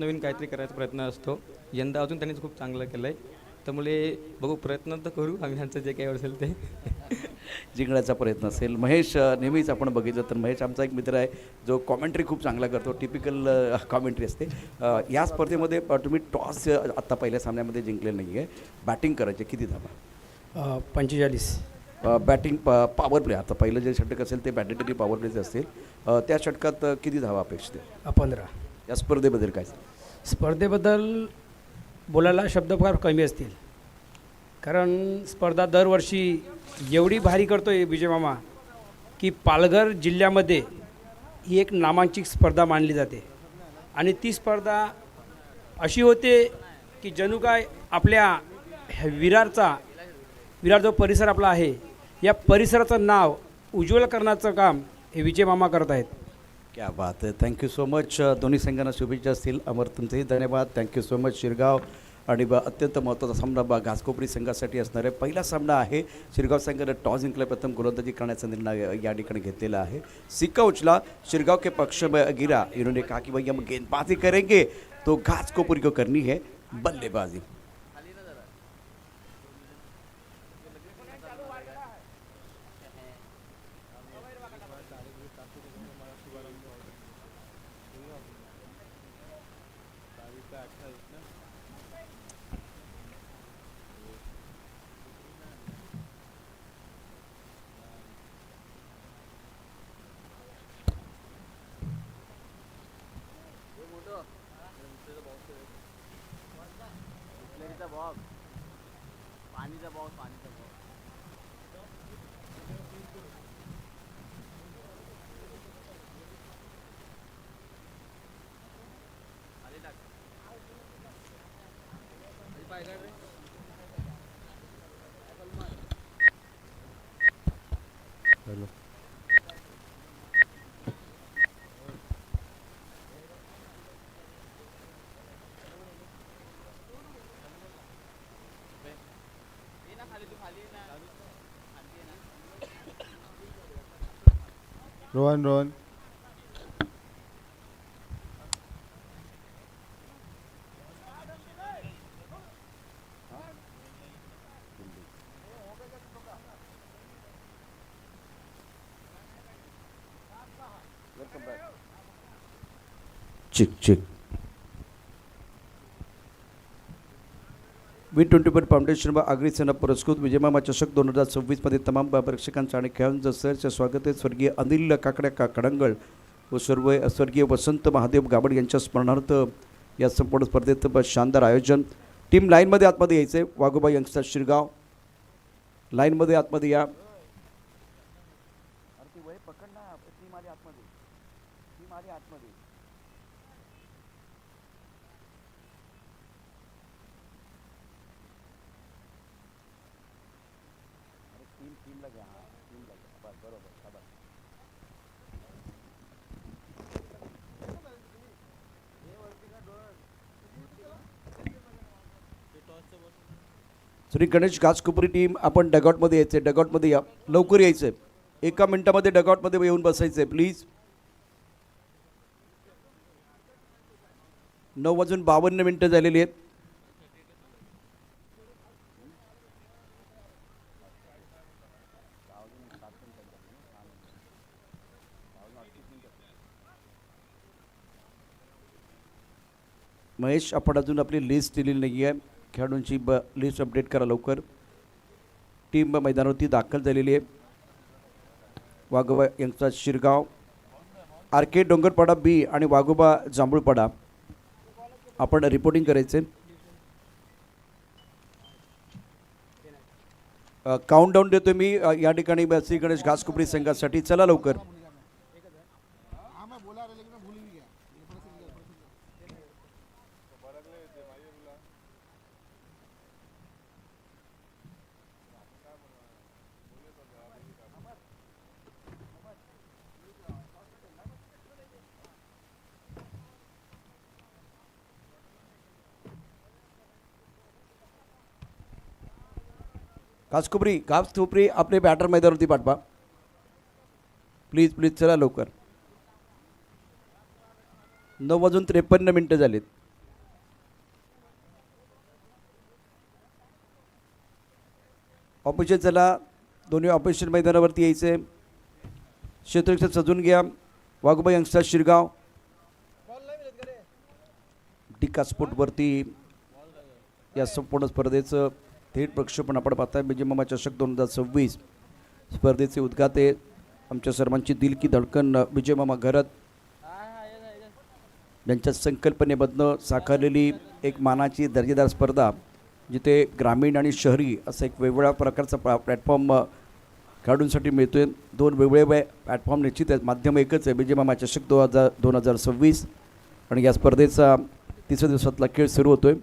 नवीन काहीतरी करायचा प्रयत्न असतो. यंदा अजून त्यांनी खूप चांगलं केलं आहे. त्यामुळे बघू, प्रयत्न तर करू आम्ही, ह्यांचं जे काही असेल ते. जिंकण्याचा प्रयत्न असेल. महेश नेहमीच आपण बघितलं तर महेश आमचा एक मित्र आहे जो कॉमेंट्री खूप चांगला करतो. टिपिकल कॉमेंट्री असते. या स्पर्धेमध्ये तुम्ही टॉस आत्ता पहिल्या सामन्यामध्ये जिंकलेलं नाही आहे. बॅटिंग करायचे किती धावा? 45. बॅटिंग पॉवर प्ले, आता पहिलं जे षटक असेल ते मॅन्डेटरी पॉवर प्लेचे असतील. त्या षटकात किती धावा अपेक्षित आहे? 15. या स्पर्धेबद्दल काय? स्पर्धेबद्दल बोलायला शब्द फार कमी असतील, कारण स्पर्धा दरवर्षी एवढी भारी करतो आहे विजय मामा की पालघर जिल्ह्यामध्ये ही एक नामांकित स्पर्धा मानली जाते. आणि ती स्पर्धा अशी होते की जणू काय आपल्या विरार जो परिसर आपला आहे, या परिसराचं नाव उज्ज्वल करण्याचं काम हे विजय मामा करत आहेत. क्या बात आहे. Thank you so much. दोन्ही संघांना शुभेच्छा असतील. अमर, तुमचेही धन्यवाद. Thank you so much. शिरगाव आणि अत्यंत महत्त्वाचा सामना घासकोपरी संघासाठी असणार आहे. पहिला सामना आहे. शिरगाव संघाने टॉस जिंकला, प्रथम गोलंदाजी करण्याचा निर्णय या ठिकाणी घेतलेला आहे. सिक्का उचला. शिरगाव के पक्ष में गिरा. इन्होंने कहा कि भाई हम गेंदबाजी करेंगे तो घासकोपरी को करनी है बल्लेबाजी. रोहन चिक चिक. V21 फाउंडेशन व आगरी सेना पुरस्कृत विजयमामा चषक 2026 तमाम प्रेक्षकांचं आणि खेळाडूंचं सहर्ष स्वागत आहे. स्वर्गीय अनिल काकड्या कडंगळ व स्वर्गीय वसंत महादेव गाबड यांच्या स्मरणार्थ या संपूर्ण स्पर्धेत शानदार आयोजन. टीम लाईनमध्ये आतमध्ये यायचं आहे. वाघोबा यंगस्टर शिरगाव लाईनमध्ये आतमध्ये या. श्री गणेश घासकोपरी टीम, आपण डगआउटमध्ये यायचं आहे. डगआउटमध्ये या, लवकर यायचं आहे. 1 मिनिटामध्ये डगआउटमध्ये येऊन बसायचं आहे प्लीज. 9:52 झालेली आहेत. महेश, आपण अजून आपली लिस्ट दिलेली नाही आहे. खेळाडूंची लिस्ट अपडेट करा लवकर. टीम मैदानावरती दाखल झालेली आहे. वाघोबा यांचा शिरगाव, RK डोंगरपाडा बी आणि वाघोबा जांभूळपाडा. आपण रिपोर्टिंग करायचे. काउंटडाऊन देतो मी या ठिकाणी श्री गणेश घासकोपरी संघासाठी. चला लवकर. घासकोपरी आपले बॅटर मैदानावरती पाठवा प्लीज. चला लवकर. 9:53 झालेत. ऑपोजिशन चला, दोन्ही ऑपोजिशन मैदानावरती यायचे. क्षेत्ररक्षण सजून घ्या. वाघोबा यंगस्टर शिरगाव. डिका स्पोर्टवरती या संपूर्ण स्पर्धेचं थेट प्रक्षेपण आपण पाहताय. विजय मामा चषक 2026 स्पर्धेचे उद्घाटे आमच्या सर्वांची दिल की धडकन विजय मामा घरत यांच्या संकल्पनेमधनं साकारलेली एक मानाची दर्जेदार स्पर्धा, जिथे ग्रामीण आणि शहरी असं एक वेगवेगळ्या प्रकारचा प्लॅटफॉर्म खेळाडूंसाठी मिळतो आहे. दोन वेगवेगळे प्लॅटफॉर्म निश्चित आहेत. माध्यम एकच आहे, विजय मामा चषक 2026. आणि या स्पर्धेचा तिसऱ्या दिवसातला खेळ सुरू होतोय.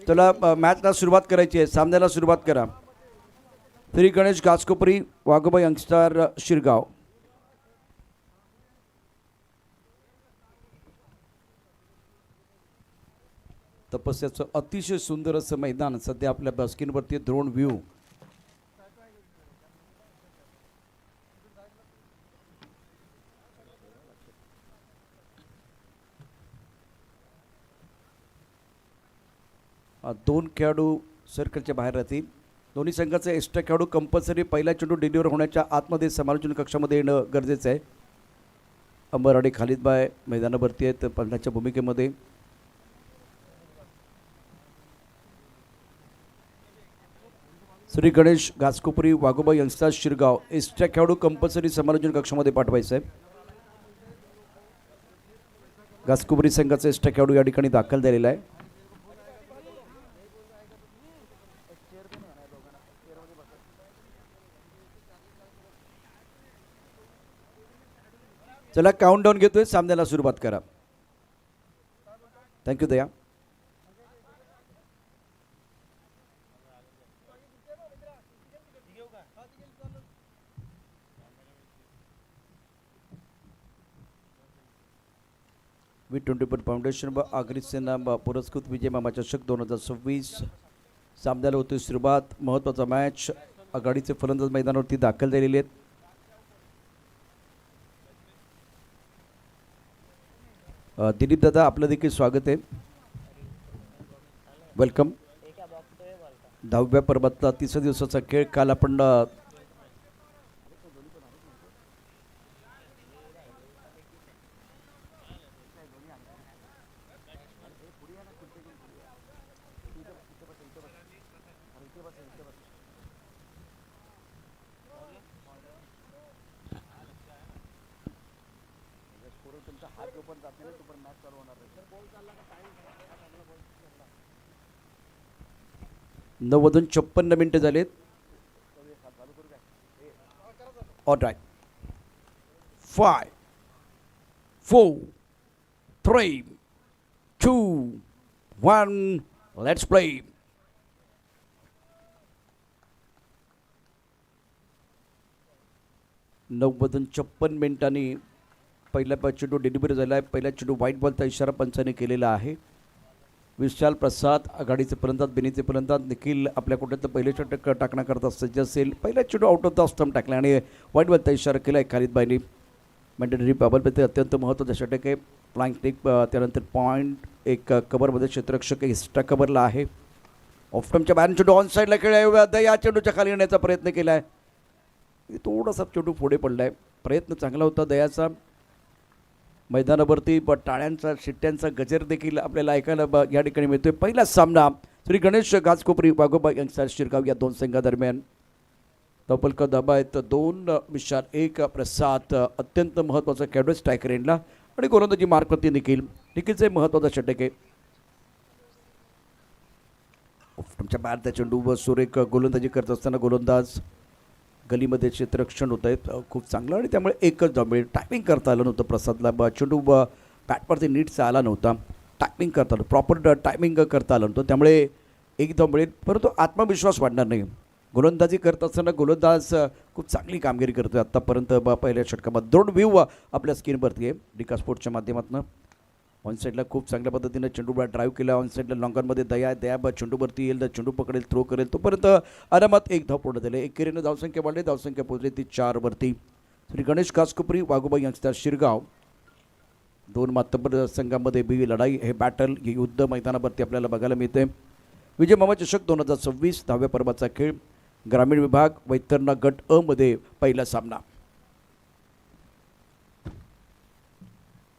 चला मॅचला सुरुवात करायची आहे. सामन्याला सुरुवात करा. श्री गणेश घासकोपरी, वाघोबा यंगस्टर शिरगाव. तपस्याचं अतिशय सुंदर असं मैदान सध्या आपल्या स्क्रीनवरती ड्रोन व्ह्यू. दोन खेळाडू सर्कलच्या बाहेर राहतील. दोन्ही संघाचे एक्स्ट्रा खेळाडू कंपल्सरी पहिला चेंडू डिलिव्हर होण्याच्या आतमध्ये समालोचन कक्षामध्ये येणं गरजेचं आहे. अंबर आणि खालिदबाई मैदानावरती आहेत पंचाच्या भूमिकेमध्ये. श्री गणेश घासकोपरी, वाघोबा यंगस्टर शिरगाव. एक्स्ट्रा खेळाडू कंपल्सरी समालोचन कक्षामध्ये पाठवायचं आहे. घासकोपरी संघाचा एक्स्ट्रा खेळाडू या ठिकाणी दाखल झालेला आहे. चला काउंटडाऊन घेतोय. सामन्याला सुरुवात करा. थँक्यू दया. V20 फाउंडेशन व आगरी सेना पुरस्कृत विजय मामा चषक 2026 सामन्याला होती सुरुवात. महत्त्वाचा मॅच. आघाडीचे फलंदाज मैदानावरती दाखल झालेले आहेत. दिलीप दादा, आपलं देखील स्वागत आहे. वेलकम. 10व्या पर्वातला तिसऱ्या दिवसाचा खेळ काल आपण नऊ वाजून 56 मिनिटं झालेत. All right. 5 4 3 2 1 let's play. नऊ वाजून 56 मिनिटांनी पहिला चेंडू डिलिव्हरी झाला आहे. पहिला चेंडू व्हाईट बॉलचा इशारा पंचाने केलेला आहे. विशाल प्रसाद आघाडीचे फलंदाज, बेनीचे फलंदाज निखिल आपल्या कोट्यातलं पहिले षटक टाकण्याकरता सज्ज असेल. पहिला चेंडू आउट ऑफ द स्टंप टाकला आणि व्हाईट बॉलचा इशारा केला आहे खालिदबाईंनी. मेंटेनरी बाबलपैकी अत्यंत महत्त्वाचं षटक आहे. फ्लाइंग टेक, त्यानंतर पॉईंट, एक कव्हरमध्ये क्षेत्ररक्षक एक्स्ट्रा कव्हरला आहे. ऑफ स्टंपच्या बाहेर चेंडू ऑन साईडला खेळला. या चेंडूच्या खाली येण्याचा प्रयत्न केला आहे. थोडासा चेंडू पुढे पडला आहे. प्रयत्न चांगला होता दयाचा. मैदानावरती टाळ्यांचा शिट्ट्यांचा गजर देखील आपल्याला ऐकायला या ठिकाणी मिळतोय. पहिला सामना श्री गणेश घासकोपरी, वाघोबा यंगस्टर शिरगाव या दोन संघादरम्यान. तपलक दाबा आहेत 2 विशाल, 1 प्रसाद. अत्यंत महत्त्वाचा खेळाडू स्ट्रायकर एंडला आणि गोलंदाजी मार्कवरती निखिलचे महत्त्वाचा षटक आहे. तुमच्या बाहेर त्या चेंडूवर सुरेख गोलंदाजी करत असताना गोलंदाज गलीमध्ये क्षेत्ररक्षण होत आहेत खूप चांगलं, आणि त्यामुळे एकच धाव मिळेल. टायमिंग करता आलं नव्हतं प्रसादला. चेंडू बॅटवरती नीटचा आला नव्हता. टायमिंग करता आलं, प्रॉपर टायमिंग करता आलं नव्हतं, त्यामुळे एक धाव मिळेल. परंतु आत्मविश्वास वाढणार नाही. गोलंदाजी करत असताना गोलंदाज खूप चांगली कामगिरी करतो आहे आत्तापर्यंत. पहिल्या षटकामध्ये 2 व्ह्यू आपल्या स्क्रीनवरती आहे डिका स्पोर्ट्सच्या माध्यमातून. ऑन साईडला खूप चांगल्या पद्धतीनं चेंडूला ड्राईव्ह केला. ऑन साईडला लॉंगॉनमध्ये दया चेंडूवरती येईल, चेंडू पकडेल, थ्रो करेल, तोपर्यंत आरामात एक धाव पूर्ण झाले. एकेरीनं धावसंख्या वाढली, धावसंख्या पोहोचली ती 4 वरती. श्री गणेश घासकोपरी, वाघोबा यंगस्टर शिरगाव दोन मातब्बर संघामध्ये ही लढाई, हे बॅटल, हे युद्ध मैदानावरती आपल्याला बघायला मिळते. विजय मामा चषक 2026 दहाव्या पर्वाचा खेळ, ग्रामीण विभाग वैतरणा गट अ मध्ये पहिला सामना.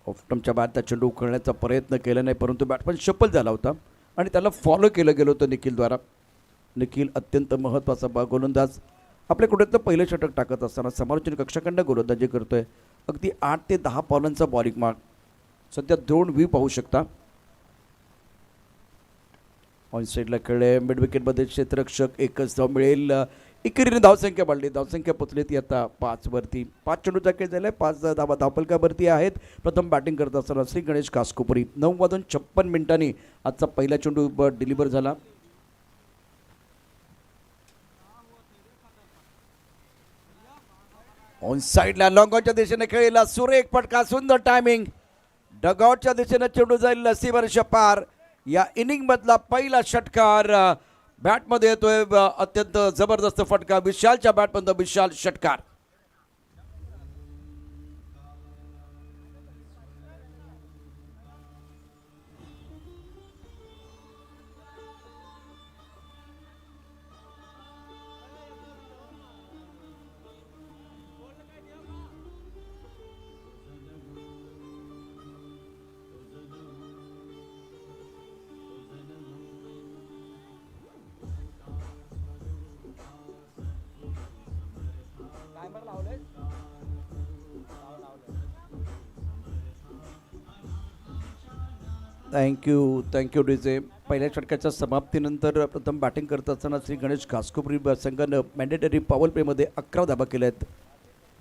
ऑफटमच्या बॅटचा चेंडू उखळण्याचा प्रयत्न केला नाही, परंतु बॅटमन सफल झाला होता आणि त्याला फॉलो केलं गेलं होतं निखिलद्वारा. निखिल अत्यंत महत्त्वाचा गोलंदाज, आपल्या कुठेतलं पहिलं षटक टाकत असताना समालोचन कक्षाकडनं गोलंदाजी करतोय. अगदी 8 ते 10 पावलांचा बॉलिंग मार्क, सध्या 2 व्ही पाहू शकता. ऑन साईडला खेळले, मिड विकेटमध्ये क्षेत्ररक्षक, एकच धाव मिळेल. एकेरीने धावसंख्या वाढली, धावसंख्या पोचली ती आता 5 वरती. 5 चेंडूचा खेळ झाला आहे, 5 धावा धावफलकावरती आहेत. प्रथम बॅटिंग करत असताना श्री गणेश कासकोपरी. 9:56 आजचा पहिला चेंडू डिलिव्हर झाला. ऑन साईडला लॉंगॉनच्या दिशेने खेळलेला सुरेख फटका, सुंदर टायमिंग. डगआउटच्या दिशेने चेंडू जाईल सीमारेषा पार. या इनिंग मधला पहिला षटकार बॅटमध्ये येतोय, अत्यंत जबरदस्त फटका, विशालच्या बॅटमधून विशाल षटकार. Thank you DJ. पहिल्या षटकाच्या समाप्तीनंतर प्रथम बॅटिंग करत असताना श्री गणेश घासकोपरी संघानं मॅन्डेटरी पॉवर प्लेमध्ये 11 धाबा केल्या आहेत.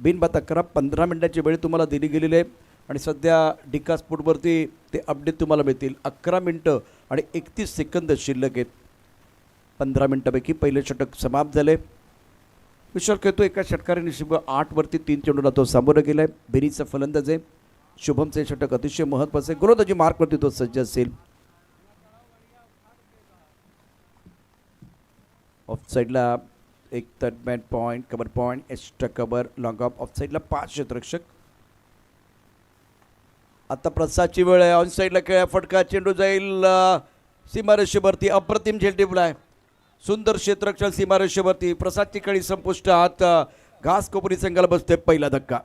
बिनबाद 15 मिनिटाची वेळ तुम्हाला दिली गेलेली आहे आणि सध्या डिका स्पोर्टवरती ते अपडेट तुम्हाला मिळतील. 11 मिनटं आणि 31 सेकंद शिल्लक आहेत. 15 मिनटापैकी पहिले षटक समाप्त झाले. विशाल खेळतो एका षटकाराने 8 वरती 3 चेंडूला तो सामोरं गेला आहे. बेरीचा फलंदाज आहे. शुभमचे षटक अतिशय महत्त्वाचे, गोलंदाजी मार्कवरती तो सज्ज असेल. ऑफ साईडला एक third point, cover point, extra cover, long of. Of साईडला 5 क्षेत्ररक्षक. आता प्रसादची वेळ आहे. ऑन साईडला खेळ, फटका, चेंडू जाईल सीमारेषेवरती. अप्रतिम झेल टिपलाय, सुंदर क्षेत्ररक्षण सीमारेषेवरती. प्रसादची खेळी संपुष्टात. घासकोपरी संघाला बसते पहिला धक्का.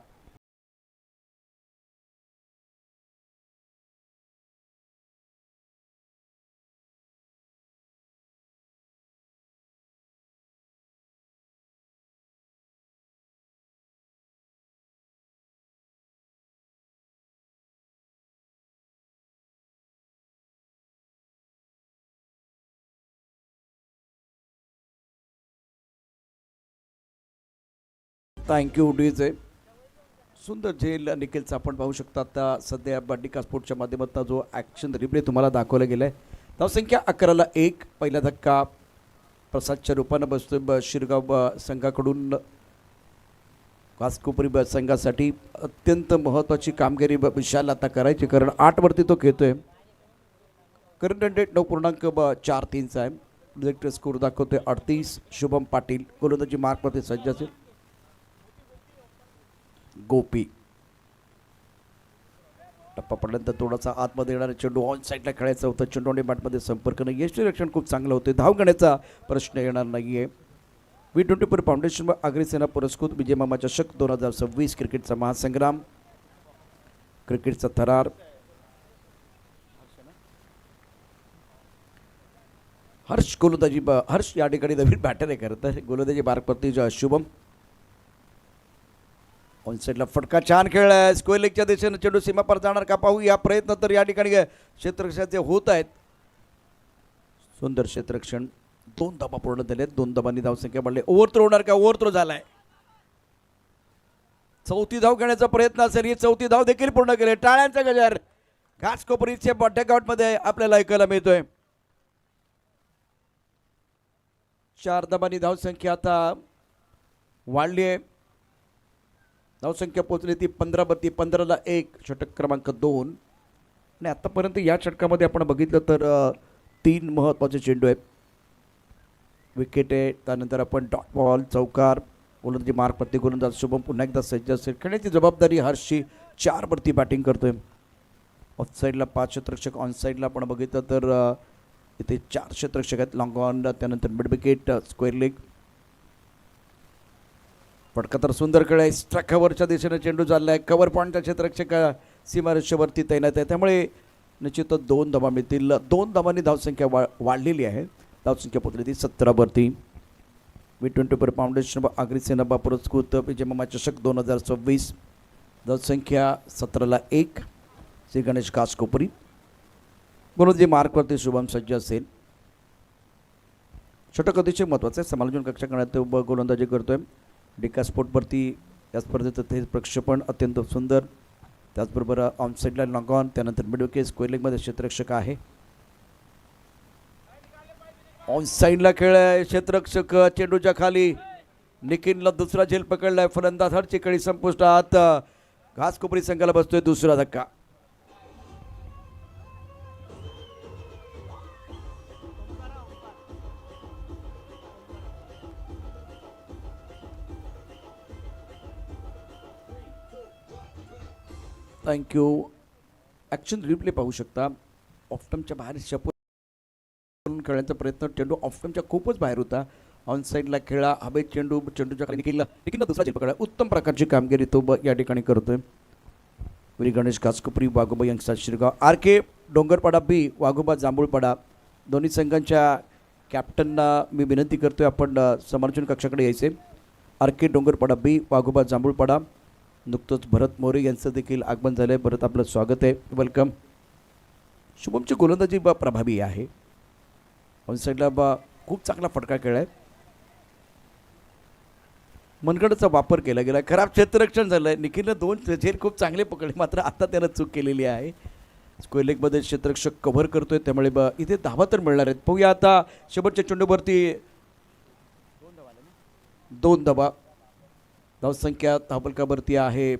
Thank you DJ. सुंदर झेल निखिलचा आपण पाहू शकता. आता सध्या डिका स्पोर्टच्या माध्यमातून जो ॲक्शन रिप्ले तुम्हाला दाखवला गेला आहे. धावसंख्या 11-1. पहिला धक्का प्रसादच्या रूपानं बसतो शिरगाव संघाकडून. घासकोपरी संघासाठी अत्यंत महत्त्वाची कामगिरी विशाल आता करायची, कारण 8 वरती तो खेळतोय. करंट रन रेट 9.43 आहे. डिरेक्टर स्कोर दाखवतोय 38. शुभम पाटील गोलंदाजी मार्कवरती सज्ज असेल. गोपी टप्पा पडल्यानंतर थोडासा आतमध्ये येणारा चेंडू ऑन साईडला खेळायचा होता. चेंडू आणि बॅटमध्ये संपर्क नाही. यष्टीरक्षण खूप चांगलं होते. धाव घेण्याचा प्रश्न येणार नाही आहे. V24 फाउंडेशन व अग्रसेना पुरस्कृत विजय मामा चषक 2026 क्रिकेटचा महासंग्राम, क्रिकेटचा थरार. हर्ष गोलंदाजी, हर्ष या ठिकाणी नवीन बॅटर आहे खरं तर. गोलंदाजी मार्कवरती शुभम. ऑन साईडला फटका, छान खेळ आहे. स्क्वेअर लेगच्या दिशेने चेंडू सीमा पर जाणार का पाहू. या प्रयत्न तर या ठिकाणी क्षेत्ररक्षणाचे होत आहेत. सुंदर क्षेत्ररक्षण. 2 धाबा पूर्ण झाले. 2 धाबांनी धावसंख्या वाढली. ओव्हरथ्रो होणार का. ओव्हरथ्रो झालाय. 4थी धाव घेण्याचा प्रयत्न असेल. ही 4थी धाव देखील पूर्ण केली. टाळ्यांचा गजर घासकोपरीचे बॉटेकआउटमध्ये आपल्याला ऐकायला मिळतोय. 4 धाबांनी धावसंख्या आता वाढली आहे. धावसंख्या पोहोचली ती 15 वरती. 15-1. षटक क्रमांक 2. आणि आतापर्यंत या षटकामध्ये आपण बघितलं तर 3 महत्त्वाचे चेंडू आहेत. विकेट आहे, त्यानंतर आपण डॉट बॉल, चौकार, गोलंदाजी मार्कवरती गोलंदाज शुभम पुन्हा एकदा सज्ज असेल. खेळण्याची जबाबदारी हर्षची. 4 वरती बॅटिंग करतोय. ऑफसाईडला 5 क्षेत्ररक्षक, ऑनसाईडला आपण बघितलं तर इथे 4 क्षेत्ररक्षक आहेत. लॉंग ऑन, त्यानंतर मिड विकेट, स्क्वेअर लेग. फटका तर सुंदर खेळ आहे. स्ट्राईक कव्हरच्या दिशेने चेंडू चालला आहे. कव्हर पॉईंटच्या क्षेत्ररक्षक सीमारेषेवरती तैनात आहे, त्यामुळे निश्चितच 2 धावा मिळतील. 2 धावांनी धावसंख्या वाढलेली आहे. धावसंख्या पोहोचली ती 17वरती. V20 फाउंडेशन अग्रसेना पुरस्कृत विजयमामा चषक 2026. धावसंख्या 17ला 1. श्री गणेश घासकोपरी गोलंदाजी मार्कवरती शुभम सज्ज असेल. षटक अतिशय महत्त्वाचं आहे. समालोचन कक्षा करण्यात गोलंदाजी करतोय. डिका स्पोर्टवरती या स्पर्धेचं ते प्रक्षेपण अत्यंत सुंदर. त्याचबरोबर ऑनसाईडला लॉंग ऑन, त्यानंतर मिड विकेट, स्क्वेअर लेगमध्ये क्षेत्ररक्षक आहे. ऑनसाईडला खेळ आहे. क्षेत्ररक्षक चेंडूच्या खाली. निखिलला दुसरा झेल पकडलाय. फलंदाज हरची कळी संपुष्टात. घासकोपरी संघाला बसतोय दुसरा धक्का. थँक्यू. ॲक्शन रिप्ले पाहू शकता. ऑफटमच्या बाहेर शपून खेळण्याचा प्रयत्न. चेंडू ऑफटमच्या खूपच बाहेर होता. ऑन साईडला खेळा. हवेत चेंडूच्या खाली निखिलला दुसरा झेल पकडा. उत्तम प्रकारची कामगिरी तो या ठिकाणी करतोय. श्री गणेश घासकोपरी वाघोबा यंगस्टर शिरगाव. RK डोंगरपाडा B वाघोबा जांभूळपाडा. दोन्ही संघांच्या कॅप्टनना मी विनंती करतोय आपण समालोचन कक्षाकडे यायचे. RK डोंगरपाडा B वाघोबा जांभूळपाडा. नुकतंच भरत मोरे यांचं देखील आगमन झालं आहे. भरत, आपलं स्वागत आहे, वेलकम. शुभमची गोलंदाजी प्रभावी आहे. ऑनसाईडला खूप चांगला फटका खेळ आहे. मनगडाचा वापर केला गेला. खराब क्षेत्ररक्षण झालं आहे. निखिलनं 2 झेल खूप चांगले पकडले, मात्र आता त्यानं चूक केलेली आहे. स्क्वेअर लेगमध्ये क्षेत्ररक्षक कव्हर करतोय, त्यामुळे इथे धावा तर मिळणार आहेत. पाहूया आता शेवटच्या चेंडूवरती 2 धावा. धावसंख्या धावफलकावरती आहे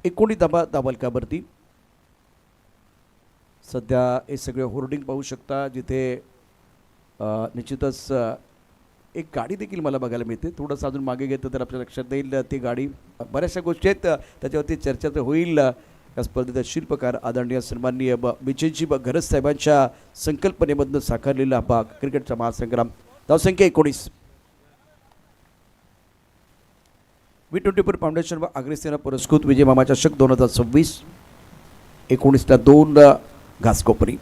19 धावा धावफलकावरती. सध्या हे सगळे होर्डिंग पाहू शकता, जिथे निश्चितच एक गाडी देखील मला बघायला मिळते. थोडंसं अजून मागे घेतं तर आपल्या लक्षात येईल ती गाडी. बऱ्याचशा गोष्टी आहेत त्याच्यावरती चर्चा तर होईल. या स्पर्धेचा शिल्पकार आदरणीय सन्माननीय विजयजी घरत साहेबांच्या संकल्पनेमधून साकारलेला क्रिकेटचा महासंग्राम. धावसंख्या 19. V20 फाउंडेशन व अग्रसेना पुरस्कृत विजयमामा चषक 2026. 19ला 2 घासकोपरी.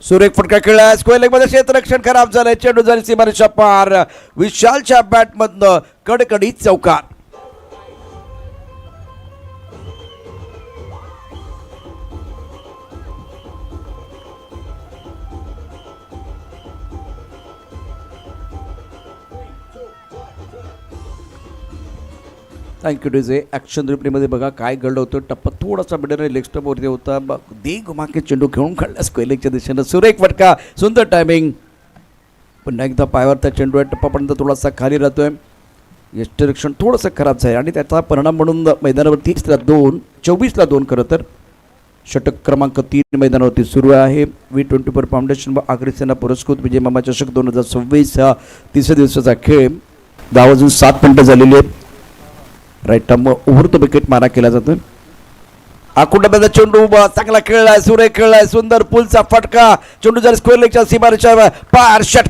सुरेख फटका खेळला. स्क्वेअर लेगमध्ये क्षेत्ररक्षण खराब झालंय. चेंडू झाली सीमारेषा पार. विशालच्या बॅटमधनं कडकडीत चौकार. Thank you DJ. ॲक्शन रिप्लेमध्ये बघा काय घडलं होतं. टप्पा थोडासा मिडल लेग स्टंपवरती होता. दे घुमाके चेंडू घेऊन काढला स्क्वेअर लेगच्या दिशेनं. सुरेख फटका, सुंदर टायमिंग. पुन्हा एकदा पायावरचा चेंडू आहे. टप्पापर्यंत थोडासा खाली राहतोय. यष्टरक्षण थोडंसं खराब झालं आणि त्याचा परिणाम म्हणून मैदानावरती 24ला 2 खरं तर. षटक क्रमांक 3 मैदानावरती सुरू आहे. V20 फाउंडेशन व अग्रसेना पुरस्कृत विजयमामा चषक 2026 हा 3ऱ्या दिवसाचा खेळ. 10 वाजून 7 मिनिटं झालेली आहेत. Right arm over the wicket मारा केला जातो. आकुंडाचा चेंडू चांगला खेळलाय. सुरेख खेळलाय. सुंदर पुलचा फटका. चेंडू जर स्क्वेअर लेगच्या सीमारेषेवर पार. षट.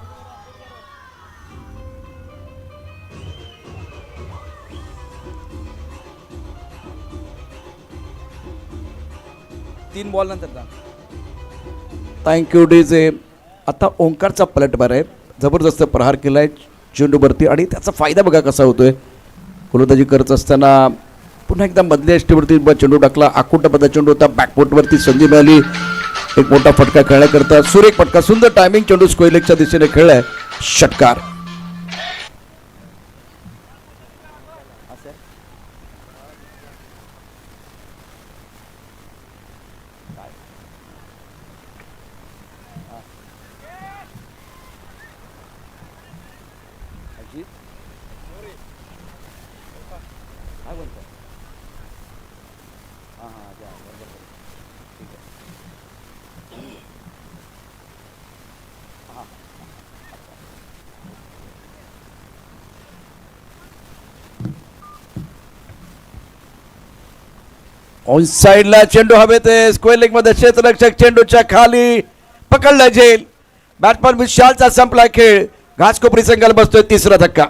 तीन बॉल नंतर. Thank you DJ. आता ओंकारचा पलटवार आहे. जबरदस्त प्रहार केलाय चेंडूवरती आणि त्याचा फायदा बघा कसा होतोय. गोलंदाजी करत असताना पुन्हा एकदा मधल्या यष्टीवरती चेंडू टाकला. आकुंडाचा चेंडू होता. बॅकफुटवरती संधी मिळाली. एक मोठा फटका खेळण्याकरता. सुरेख फटका, सुंदर टायमिंग. चेंडू स्क्वेअर लेगच्या दिशेने खेळलाय. षटकार. ऑन साइडला चेंडू हवेत आहे. स्क्वेअर लेग मध्ये क्षेत्ररक्षक चेंडूच्या खाली पकडला जाईल. बॅट्समन विशालचा संपला खेळ. घासकोपरी संघाला बसतोय तिसरा धक्का.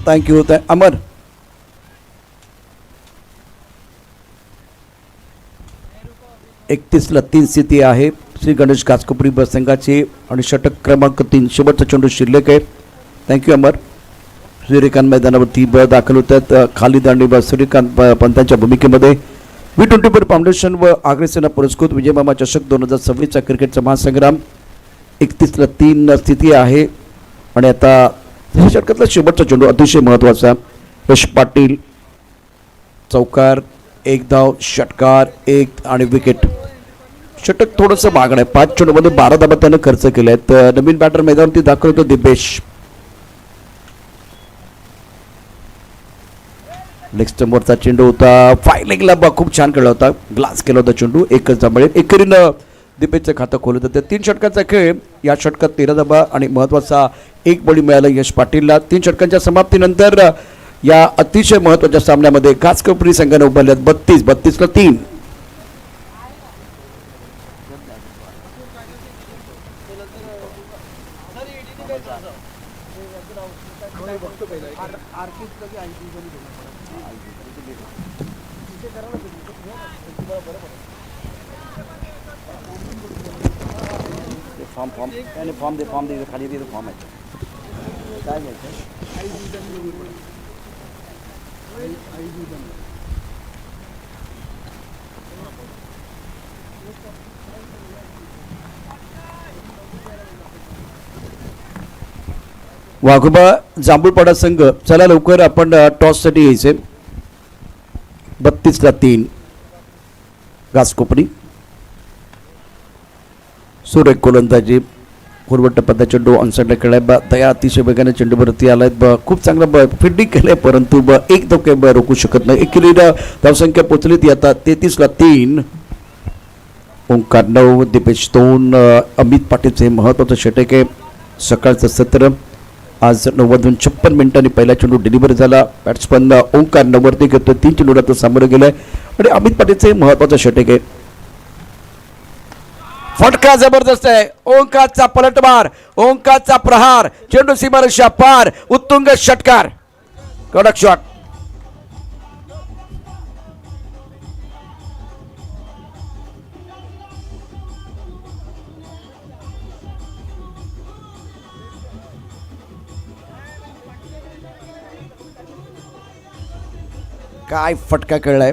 थँक्यू अमर. एकतीसला 3 स्थिती आहे श्री गणेश घासकोपरी बस संघाची आणि षटक क्रमांक 3 शेवटचा चेंडू शिल्लक आहे. थँक्यू अमर. सूर्यकांत मैदानावरती दाखल होतात. खालिद आणि सूर्यकांत पंतांच्या भूमिकेमध्ये V24 फाउंडेशन व आग्रेसेना पुरस्कृत विजयमामा चषक 2026चा क्रिकेटचा महासंग्राम. 31ला 3 स्थिती आहे आणि आता षटकातला शेवटचा चेंडू अतिशय महत्त्वाचा. यश पाटील चौकार, 1 धाव, षटकार 1 आणि विकेट. षटक थोडंसं महागड आहे. 5 चेंडूमध्ये 12 धावा त्यानं खर्च केले आहेत. नवीन बॅटर मैदानावरती दाखल होतो दिपेश. लेग स्टंपवरचा चेंडू होता. फायलिंगला खूप छान खेळला होता. ग्लास केला होता चेंडू. एकच धाबळे एकेरीनं दिपेशचं खातं खोलत होतं. 3 षटकांचा खेळ. या षटकात 13 धावा आणि महत्त्वाचा 1 बळी मिळाला यश पाटीलला. 3 षटकांच्या समाप्तीनंतर या अतिशय महत्त्वाच्या सामन्यामध्ये घासकोपरी संघाने उभारल्यात 32ला 3. फॉर्म दे खाली दे फॉर्म आहे काय घ्यायचं. वाघोबा जांभूळपाडा संघ चला लवकर आपण टॉससाठी यायचे. 32ला 3 घासकोपरी. सुरेख गोलंदाजी. पूर्वट पद्धत चेंडू ऑनसाईडला खेळलाय. दया अतिशय वेगाने चेंडूवरती आलाय. खूप चांगलं फिल्डिंग केलंय परंतु 1 धोके रोखू शकत नाही. एकेरीला धावसंख्या पोचली ती आता 33ला 3. ओंकार 9, दिपेश 2. अमित पाटीलचे महत्त्वाचं षटक आहे. सकाळचं सत्र आज 9:56 पहिला चेंडू डिलिव्हरी झाला. बॅट्समन ओंकार 9वरती घेतोय. 3 चेंडूला तो सामोरं गेलाय आणि अमित पाटीलचे महत्त्वाचं षटक आहे. फटका जबरदस्त आहे. ओंकारचा पलटवार, ओंकारचा प्रहार, चेंडू सीमारेषा पार, उत्तुंग षटकार, कडक शॉट. काय फटका खेळलाय.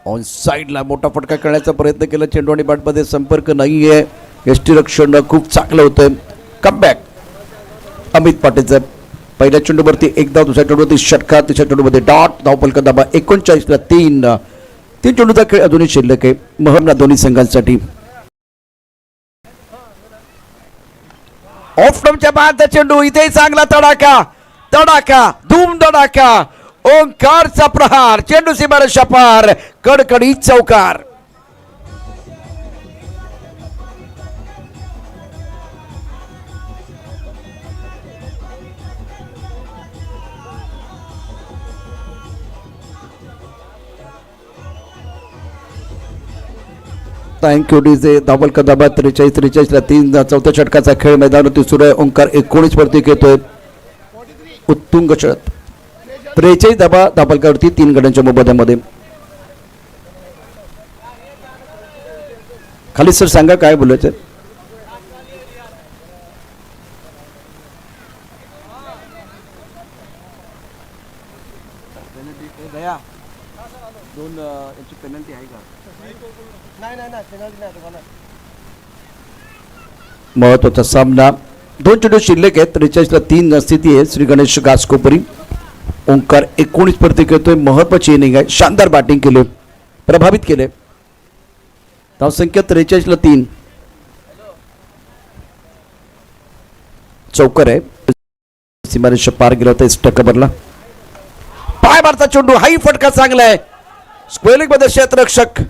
ऑन साईडला मोठा फटका खेळण्याचा प्रयत्न केला. चेंडू आणि बॅटमध्ये संपर्क नाही आहे. यष्टीरक्षण खूप चांगलं होतं. कमबॅक अमित पाटीलचं. पहिल्या चेंडूवरती 1 धाव, दुसऱ्या चेंडूवरती षटकार, तिसऱ्या चेंडूमध्ये डॉट. धावफलक दाबा 39ला 3. 3 चेंडूचा खेळ अजूनही शिल्लक आहे महमना दोन्ही संघांसाठी. ऑफ स्टंपच्या बाद चेंडू. इथे चांगला तडाखा, तडाखा, धूम धडाका. ओंकारचा प्रहार, चेंडू सीमारेषा पार, कडकडीत चौकार. Thank you DJ. धावफलक दाबा 43ला 3. चौथ्या षटकाचा खेळ मैदानावरती सुरू आहे. ओंकार 19 वरती घेतोय. उत्तुंग षटक. 43 धावा धावफलकावरती 3 गड्यांच्या मोबदल्यामध्ये. खाली सर सांगा काय बोलायचं. पेनल्टी आहे का. महत्वाचा सामना. 2 चेंडू शिल्लक आहेत. 43ला 3 स्थिती आहे श्री गणेश घासकोपरी. ओंकार 19 वरती खेळतोय. महत्वाची इनिंग आहे. शानदार बॅटिंग केली. प्रभावित केले. धावसंख्या 43ला 3. चौकर आहे, सीमारेषा पार गेला होता. इष्ट कबरला पाय मारता चेंडू, हाही फटका चांगला आहे. स्क्वेअर मध्ये क्षेत्ररक्षक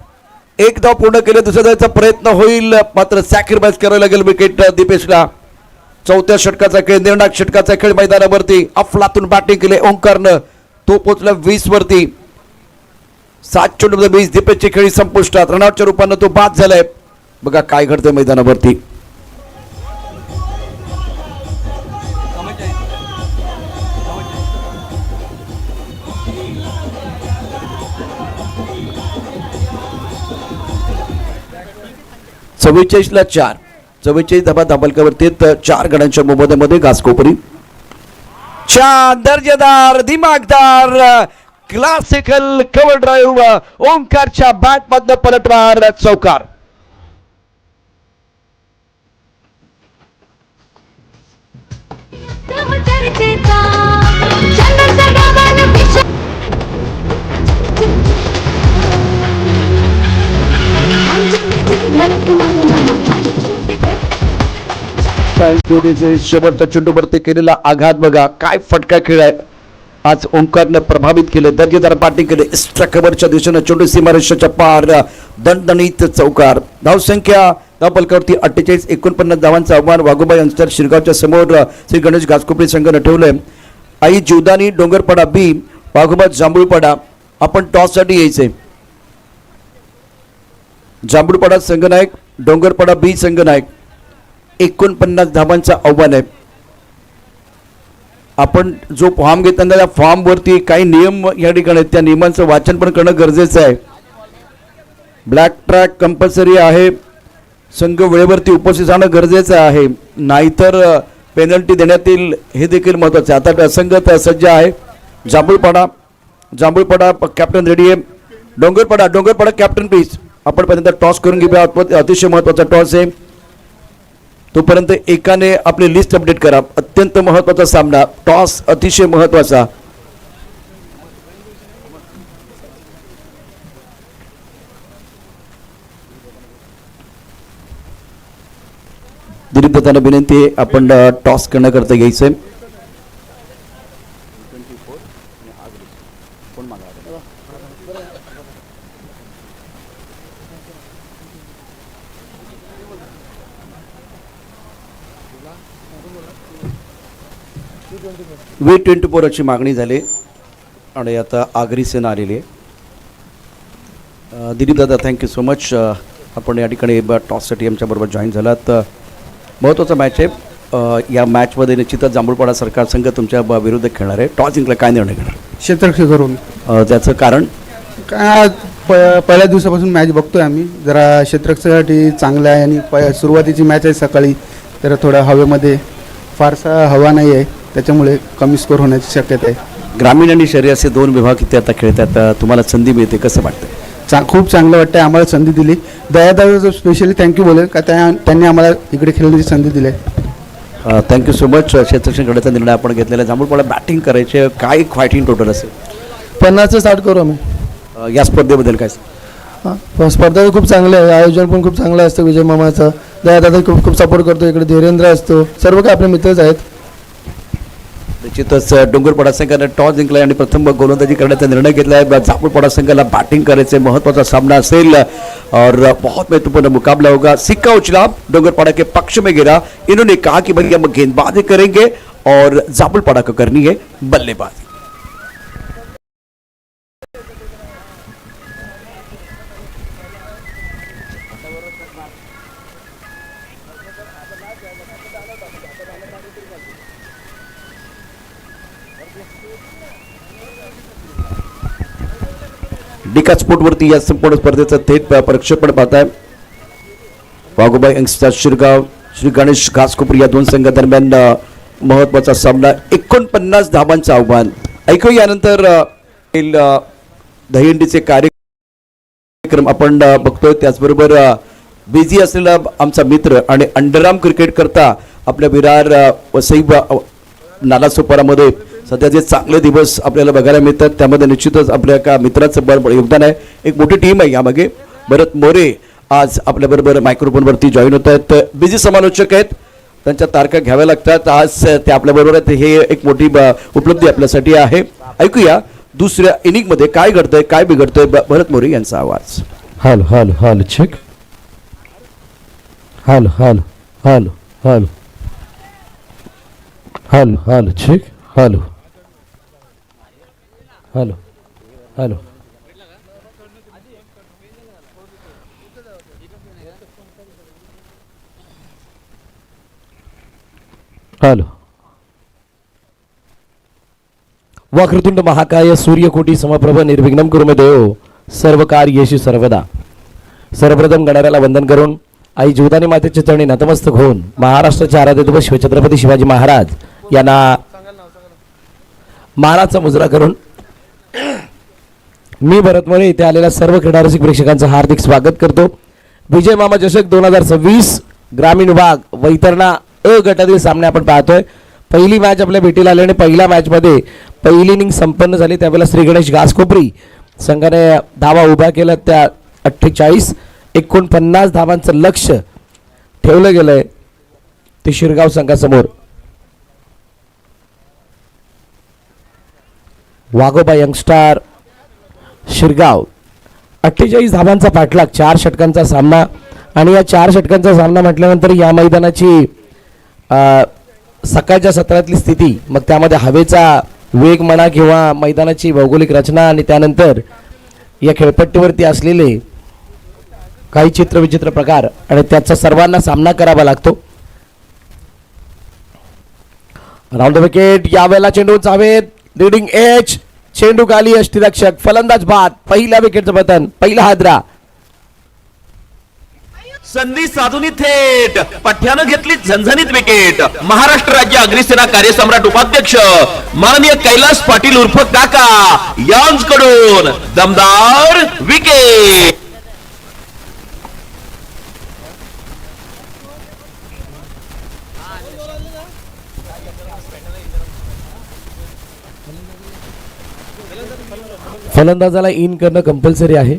एक धाव पूर्ण केले. दुसऱ्या धावाचा प्रयत्न होईल, मात्र सॅक्रिफाईस करावं लागेल विकेट दीपेशला. चौथ्या षटकाचा खेळ, निर्णायक षटकाचा खेळ मैदानावरती. अफलातून बॅटिंग केले ओंकारनं, तो पोचला 20 वरती. 7 चेंडूमध्ये 20. दीपेशची खेळी संपुष्टात, रनआउटच्या रूपानं तो बाद झालाय. बघा काय घडतंय मैदानावरती. ला 4. 44 धाबा दाबलकावरती 4 गड्यांच्या मोबदल्यामध्ये घासकोपरी. छान दर्जेदार दिमागदार क्लासिकल कव्हर ड्राईव्ह ओंकारच्या बॅट मधनं पलटवार, चौकार. शेवटच्या चेंडूवरती केलेला आघात बघा, काय फटका खेळ आहे. आज ओंकारनं प्रभावित केले, दर्जेदार बॅटिंग केले. एक्स्ट्रा कव्हरच्या दिशेनं चेंडू सीमारेषेच्या पार, दणदणीत चौकार. धावसंख्या धावपलकावरती 48. 49 धावांचं आव्हान वाघोबा यांच्या शिरगावच्या समोर श्री गणेश घासकोपरी संघानं ठेवलंय. आई जीवदानी डोंगरपाडा बी, वाघोबा जांभूळपाडा. आपण टॉससाठी यायचंय. जांभूळपाडा संघनायक, डोंगरपाडा बी संघनायक. 49 धावांचं आव्हान आहे. आपण जो फॉर्म घेताना त्या फॉर्मवरती काही नियम या ठिकाणी आहेत, त्या नियमांचं वाचन पण करणं गरजेचं आहे. ब्लॅक ट्रॅक कंपल्सरी आहे. संघ वेळेवरती उपस्थित राहणं गरजेचं आहे, नाहीतर पेनल्टी देण्यात येईल, हे देखील महत्त्वाचं आहे. आता संघ सज्ज आहे. जांभूळपाडा कॅप्टन रेडी आहे. डोंगरपाडा कॅप्टन प्लीज. आपण पहिल्यांदा टॉस करून घेऊया. अतिशय महत्त्वाचा टॉस आहे. तोपर्यंत एकाने आपली लिस्ट अपडेट करा. अत्यंत महत्त्वाचा सामना, टॉस अतिशय महत्त्वाचा. दिलीप दादांना विनंती आहे, आपण टॉस करण्याकरता घ्यायचंय. V24 अशी मागणी झाली आणि आता आगरी सेना आलेली आहे. दिलीप दादा, थँक्यू सो मच. आपण या ठिकाणी टॉससाठी आमच्याबरोबर जॉईन झालात. महत्त्वाचा मॅच आहे. या मॅचमध्ये निश्चितच जांभूळपाडा सरकार संघ तुमच्या विरुद्ध खेळणार आहे. टॉस जिंकला, काय निर्णय घेणार? क्षेत्ररक्षक करून. त्याचं कारण काय, पहिल्या दिवसापासून मॅच बघतोय आम्ही. जरा क्षेत्ररक्षकासाठी चांगलं आहे आणि सुरुवातीची मॅच आहे सकाळी, तर थोडं हवेमध्ये फारसा हवा नाही आहे, त्याच्यामुळे कमी स्कोर होण्याची शक्यता आहे. ग्रामीण आणि शहरी असे 2 विभाग इथे आता खेळतात. तुम्हाला संधी मिळते, कसं वाटतं? खूप चांगलं वाटतं. आम्हाला संधी दिली. दयादादा स्पेशली थँक्यू बोलेल का त्यांनी आम्हाला इकडे खेळण्याची संधी दिली आहे. Thank you so much. क्षेत्ररक्षण गटाचा निर्णय आपण घेतलेला. जांभूळपाडा बॅटिंग करायचे, काय फायटिंग टोटल असेल? 50 स्टार्ट करू आम्ही. या स्पर्धेबद्दल काय? स्पर्धा खूप चांगली आहे, आयोजन पण खूप चांगलं असतं. विजय मामाचं, दयादादा खूप सपोर्ट करतो. इकडे धीरेंद्र असतो, सर्व काही आपले मित्रच आहेत. निश्चितच डोंगरपाडा संघाने टॉस जिंकला आणि प्रथम गोलंदाजी करण्याचा निर्णय घेतला आहे. जांभूळपाडा संघाला बॅटिंग करायचे, महत्त्वाचा सामना असेल और बहुत महत्वपूर्ण मुकाबला होगा. सिक्का उछला, डोंगरपाड़ा के पक्ष में गिरा. इन्होंने कहा कि भैया हम गेंदबाजी करेंगे और जांभूळपाड़ा को करनी है बल्लेबाजी. डिका स्पोर्टवरती या संपूर्ण स्पर्धेचं थेट प्रक्षेपण पाहताय. वाघोबा यंगस्टर शिरगाव, श्री गणेश घासकोपरी या 2 संघादरम्यान महत्त्वाचा सामना. 49 धावांचं आव्हान. ऐकूया यानंतर दहीहंडीचे कार्यक्रम आपण बघतोय. त्याचबरोबर बिझी असलेला आमचा मित्र आणि अंडरआर्म क्रिकेट करता आपल्या विरार वसई नालासोपारामध्ये सध्या जे चांगले दिवस आपल्याला बघायला मिळतात त्यामध्ये निश्चितच आपल्या एका मित्राचं बळ योगदान आहे. एक मोठी टीम आहे यामागे. भरत मोरे आज आपल्याबरोबर मायक्रोफोनवरती जॉईन होत आहेत. बिझी समालोचक आहेत, त्यांच्या तारखा घ्याव्या लागतात. आज ते आपल्याबरोबर आहेत, हे एक मोठी उपलब्धी आपल्यासाठी आहे. ऐकूया दुसऱ्या इनिंगमध्ये काय घडतंय, काय बिघडतंय. भरत मोरे यांचा आवाज. Hello hello hello check. Hello hello hello hello hello hello check. Hello hello hello hello. वक्रतुंड महाकाय सूर्यकोटी समप्रभ निर्विघ्नं कुरु मे देव सर्व कार्येषु सर्वदा. सर्वप्रथम गणाऱ्याला वंदन करून आई जीवदानी मातेच्या चरणी नतमस्तक होऊन महाराष्ट्राचे आराध्य दैवत शिवछत्रपती शिवाजी महाराज यांना मानाचा मुजरा करून मी भरत मोरे इथे आलेल्या सर्व क्रीडा रसिक प्रेक्षकांचं हार्दिक स्वागत करतो. विजय मामा चषक 2026 ग्रामीण विभाग वैतरणा अ गटातील सामने आपण पाहतोय. पहिली मॅच आपल्या भेटीला आली आणि पहिल्या मॅचमध्ये पहिली इनिंग संपन्न झाली. त्यावेळेला श्री गणेश घासकोपरी संघाने धावा उभ्या केल्या. त्या 48-49 धावांचं लक्ष ठेवलं गेलंय ते शिरगाव संघासमोर. वाघोबा यंगस्टार शिरगाव 48 धावांचा पाठलाग, 4 षटकांचा सामना. आणि या 4 षटकांचा सामना म्हटल्यानंतर या मैदानाची सकाळच्या सत्रातली स्थिती, मग त्यामध्ये हवेचा वेग म्हणा किंवा मैदानाची भौगोलिक रचना आणि त्यानंतर या खेळपट्टीवरती असलेले काही चित्रविचित्र प्रकार आणि त्याचा सर्वांना सामना करावा लागतो. Round the wicket. यावेळेला चेंडू चावेत रीडिंग एच. चेंडू खाली यष्टीरक्षक फलंदाज बाद. पहिल्या विकेटचं पतन, पहिला हादरा. संधी साधून थेट पठ्यानं घेतली झणझणीत विकेट. महाराष्ट्र राज्य अग्निसेना कार्यसम्राट उपाध्यक्ष माननीय कैलास पाटील उर्फ काका यांच्याकडून दमदार विकेट. फलंदाजाला इन करणं कंपल्सरी आहे.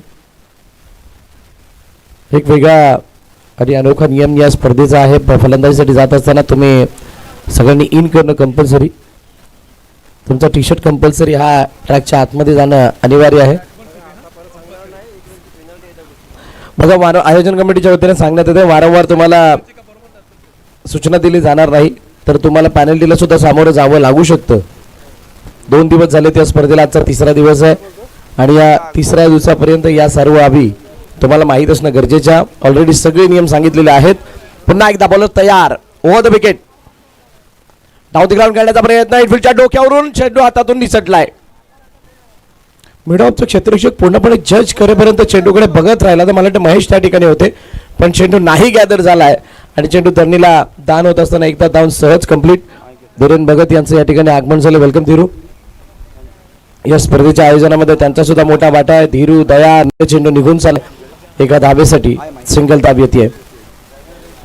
एक वेगळा आणि अनोखा नियम या स्पर्धेचा आहे. फलंदाजीसाठी जात असताना तुम्ही सगळ्यांनी इन करणं कंपल्सरी. तुमचा टी शर्ट कंपल्सरी हा ट्रॅकच्या आतमध्ये जाणं अनिवार्य आहे. बघा, आयोजन कमिटीच्या वतीने सांगण्यात येते वारंवार तुम्हाला सूचना दिली जाणार नाही, तर तुम्हाला पॅनल्टीला सुद्धा सामोरं जावं लागू शकतं. 2 दिवस झाले त्या स्पर्धेला, आजचा 3रा दिवस आहे आणि या 3ऱ्या दिवसापर्यंत या सर्व बाबी तुम्हाला माहीत असणं गरजेच्या. ऑलरेडी सगळे नियम सांगितलेले आहेत. पुन्हा एकदा बॉलर तयार. Over the wicket. धावती ग्राउंड काढण्याचा प्रयत्न. इनफिल्डच्या डोक्यावरून चेंडू हातातून निसटलाय. मिडऑफचं क्षेत्ररक्षक पूर्णपणे जज करेपर्यंत चेंडूकडे बघत राहिला. तर मला वाटतं महेश त्या ठिकाणी होते, पण चेंडू नाही गॅदर झालाय आणि चेंडू धरणीला दान होत असताना एकदा धावून सहज कंप्लीट. धीरेन भगत यांचं या ठिकाणी आगमन झालं. वेलकम धीरू. या स्पर्धेच्या आयोजनामध्ये त्यांचा सुद्धा मोठा वाटा आहे. धीरू, दया, चेंडू निघून चालले एका धाबेसाठी सिंगल धाब येते.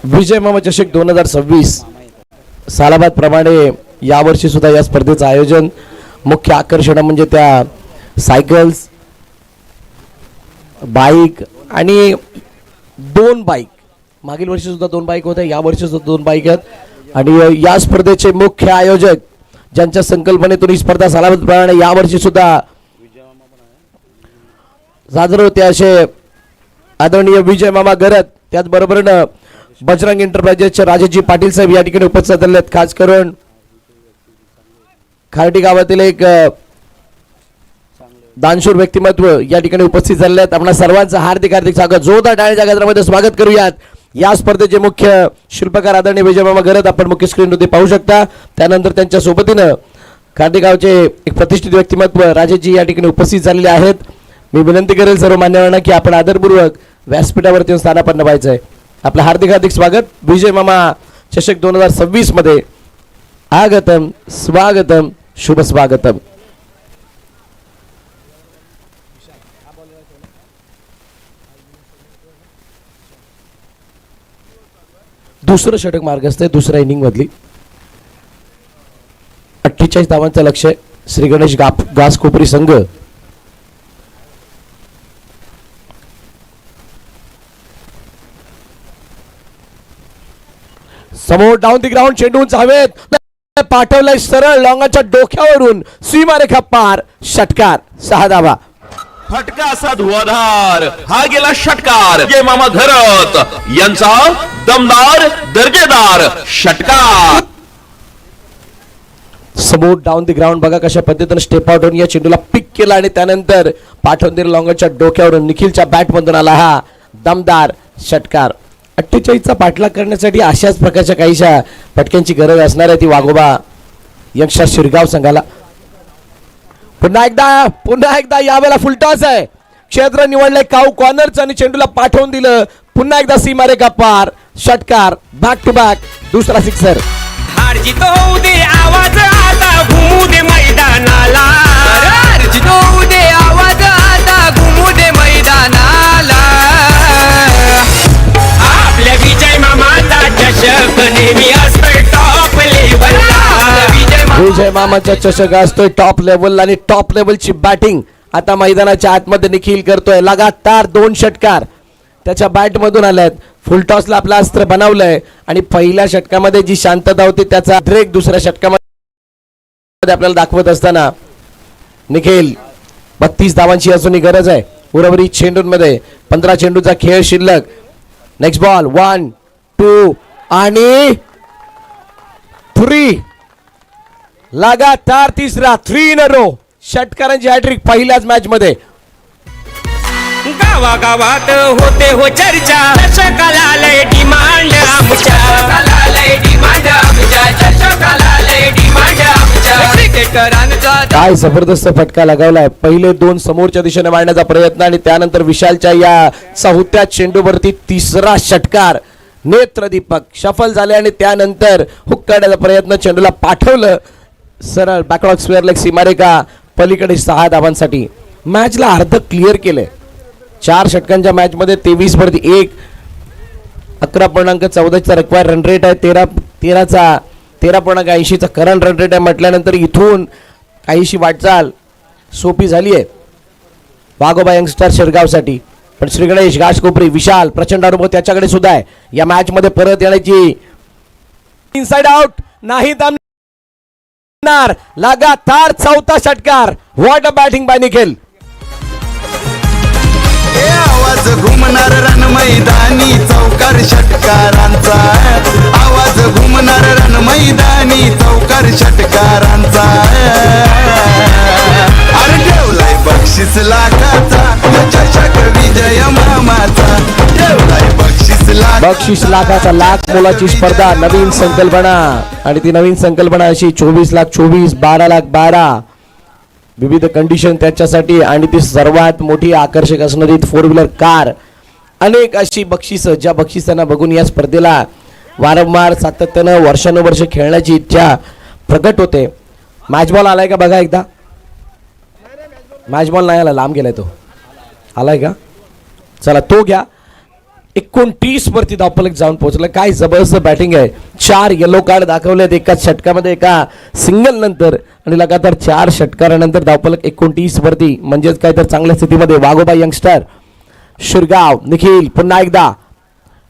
विजय मामा चषक 2026 सालाबाद प्रमाणे यावर्षी सुद्धा या स्पर्धेचं आयोजन. मुख्य आकर्षण म्हणजे त्या सायकल्स, बाईक आणि 2 बाईक. मागील वर्षी सुद्धा 2 बाईक होत्या, या वर्षी सुद्धा 2 बाईक आहेत. आणि या स्पर्धेचे मुख्य आयोजक ज्यांच्या संकल्पनेतून ही स्पर्धा सालाबाद प्रमाणे यावर्षी सुद्धा साजरे होते असे आदरणीय विजय मामा गरत, त्याचबरोबरीनं बजरंग एंटरप्राइजेसचे राजेजी पाटील साहेब या ठिकाणी उपस्थित झाले आहेत. खास करून खारटी गावातील एक दानशूर व्यक्तिमत्व या ठिकाणी उपस्थित झाले आहेत. आपल्या सर्वांचं हार्दिक हार्दिक स्वागत. जोरदार टाळ्यांच्या गजरामध्ये स्वागत करूयात. या स्पर्धेचे मुख्य शिल्पकार आदरणीय विजय मामा गरत आपण मुख्य स्क्रीनवरती पाहू शकता. त्यानंतर त्यांच्या सोबतीनं खारटी गावचे एक प्रतिष्ठित व्यक्तिमत्व राजेजी या ठिकाणी उपस्थित झालेले आहेत. मी विनंती करेल सर्व मान्यवरांना की आपण आदरपूर्वक व्यासपीठावरती स्थानापन्न व्हायचं आहे. आपलं हार्दिक हार्दिक स्वागत. विजय मामा चषक 2026 मध्ये आगतम स्वागतम शुभ स्वागतम. दुसरं षटक मार्गस्थ आहे दुसऱ्या इनिंग मधली. 48 धावांचं लक्ष्य श्री गणेश घासकोपरी संघ. समोर डाऊन दी ग्राउंड चेंडू हवेत पाठवलाय सरळ लॉंगाच्या डोक्यावरून सीमारेखा पार. षटकार 6 धावा. फटका असा धुवाधार हा गेला षटकार. जय मामा घरत यांचा दमदार दर्जेदार षटकार. समोर डाऊन दी ग्राउंड बघा कशा पद्धतीने स्टेप आउट होऊन या चेंडूला पिक केला आणि त्यानंतर पाठवून दिलं लॉंगाच्या डोक्यावरून. निखिलच्या बॅट मधून आला हा दमदार षटकार. 48चा पाठलाग करण्यासाठी अशाच प्रकारच्या काहीशा फटक्यांची गरज असणार आहे ती वाघोबा यंगस्टर शिरगाव संघाला. पुन्हा एकदा यावेळेला फुलटॉस आहे. क्षेत्र निवडलंय काऊ कॉर्नरचं आणि चेंडूला पाठवून दिलं. पुन्हा एकदा सीमारेखा पार. षटकार. बॅक टू बॅक दुसरा सिक्सर. हार जीत होऊ दे आवाज आता घुमू दे मैदानाला. हार जीत होऊ दे आवाज आता घुमू दे मैदानाला. आपल्या विजय मामाचा चषक नेहमी असतोय टॉप लेवलला. विजय मामाचा चषक असतोय टॉप लेवलला आणि टॉप लेवलची बॅटिंग आता मैदानाच्या आतमध्ये निखिल करतोय. लगातार 2 षटकार त्याच्या बॅट मधून आल्यात. फुलटॉसला आपलं अस्त्र बनवलंय आणि पहिल्या षटकामध्ये जी शांतता होती त्याचा ब्रेक दुसऱ्या षटकामध्ये आपल्याला दाखवत असताना निखिल 32 धावांची अजूनही गरज आहे उर्वरित चेंडूंमध्ये. 15 चेंडूचा खेळ शिल्लक. नेक्स्ट बॉल 1 2 आणि 3. लगातार तिसरा 3 इन अ रो. षटकारांची हॅट्रिक पहिल्याच मॅच मध्ये. गावागावात होते हो चर्चा. चषकाला लय डिमांड आमच्या. लय डिमांड आमच्या. चषकाला लय डिमांड आमच्या. क्रिकेटरांचा काय जबरदस्त फटका लगावलाय. पहिले 2 समोरच्या दिशेने मारण्याचा प्रयत्न आणि त्यानंतर विशालच्या या चौथ्या चेंडूवरती तिसरा षटकार. नेत्रदीपक शफल झाले आणि त्यानंतर हुक करण्याचा प्रयत्न. चेंडूला पाठवलं सरळ बॅकलॉग स्क्वेअर लेग सीमारेखा पलीकडे 6 धावांसाठी. मॅचला अर्ध क्लिअर केलंय. 4 षटकांच्या मॅच मध्ये 23 वरती 1. 11.14चा रिक्वायर्ड रन रेट आहे. 13.80चा करंट रन रेट आहे. म्हटल्यानंतर इथून काहीशी वाटचाल सोपी झाली आहे वाघोबा यंगस्टर शिरगावसाठी. पण श्री गणेश घासकोपरी विशाल प्रचंड अनुभव त्याच्याकडे सुद्धा आहे. या मॅच मध्ये परत येण्याची इनसाइड आउट नाही थांबणार. लगातार 4था षटकार. What a batting by Nikhil. आवाज घुमणार रण मैदानी चौकार षटकारांचा. आवाज घुमणार रण मैदानी चौकार षटकारांचा. अरे ठेवलाय बक्षीस लाखाचा चषक विजय मामाचा. ठेवलाय बक्षीस लाखाचा लाख मोलाची स्पर्धा. नवीन संकल्पना आणि ती नवीन संकल्पना अशी 24 लाख 24 12 लाख 12 विविध कंडिशन त्याच्यासाठी आणि ती सर्वात मोठी आकर्षक असणारी 4 व्हीलर कार. अनेक अशी बक्षिसं ज्या बक्षिसांना बघून या स्पर्धेला वारंवार सातत्यानं वर्षानुवर्ष खेळण्याची इच्छा प्रकट होते. मॅच बॉल आलाय का बघा एकदा. मॅच बॉल नाही आला लांब गेलाय तो. आलाय का. चला तो घ्या. 29 वरती धावफलक जाऊन पोहोचलं. काय जबरदस्त बॅटिंग आहे. 4 येलो कार्ड दाखवलेत एकाच षटकामध्ये एका सिंगल नंतर आणि लगातार 4 षटकारानंतर धावफलक 29 वरती. म्हणजेच काय तर चांगल्या स्थितीमध्ये वाघोबा यंगस्टर शिरगाव. निखिल पुन्हा एकदा.